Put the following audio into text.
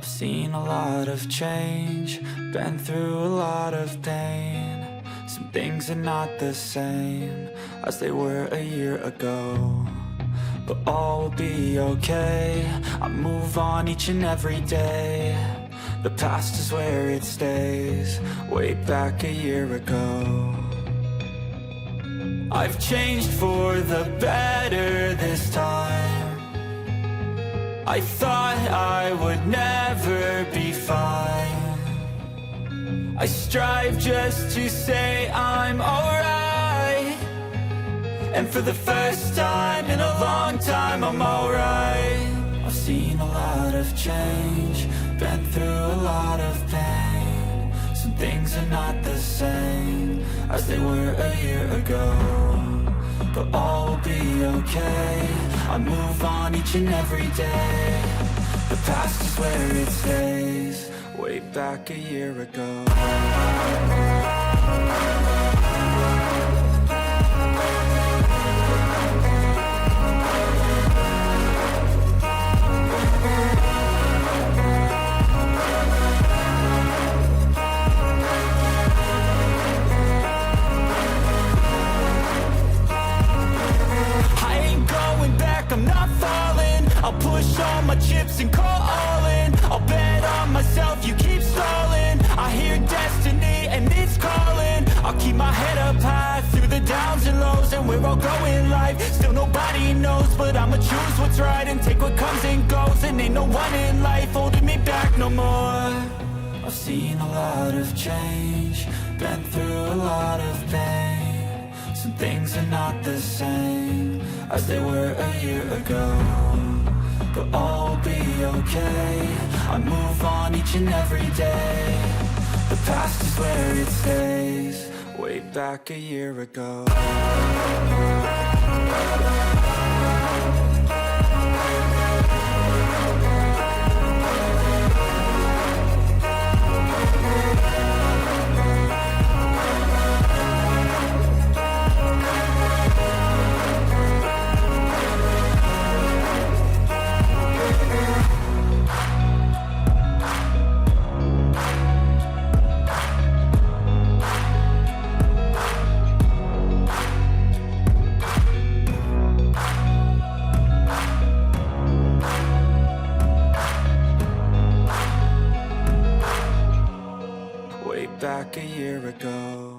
I've seen a lot of change, been through a lot of pain. Some things are not the same as they were a year ago, but all will be okay. I move on each and every day. The past is where it stays, way back a year ago. I've changed for the better this time. I thought I would never be fine. I strive just to say I'm alright, and for the first time in a long time I'm alright. I've seen a lot of change, been through a lot of pain. Some things are not the same as they were a year ago, but all will be okay. I move on each and every day. The past is where it stays, way back a year ago. I'm not falling, I'll push all my chips and call all in. I'll bet on myself, you keep stalling. I hear destiny and it's calling. I'll keep my head up high through the downs and lows, and we're all growing life. Still nobody knows, but I'ma choose what's right and take what comes and goes. And ain't no one in life holding me back no more. I've seen a lot of change, been through a lot of pain. Some things are not the same as they were a year ago, but all will be okay. I move on each and every day. The past is where it stays, way back a year ago. Back a year ago.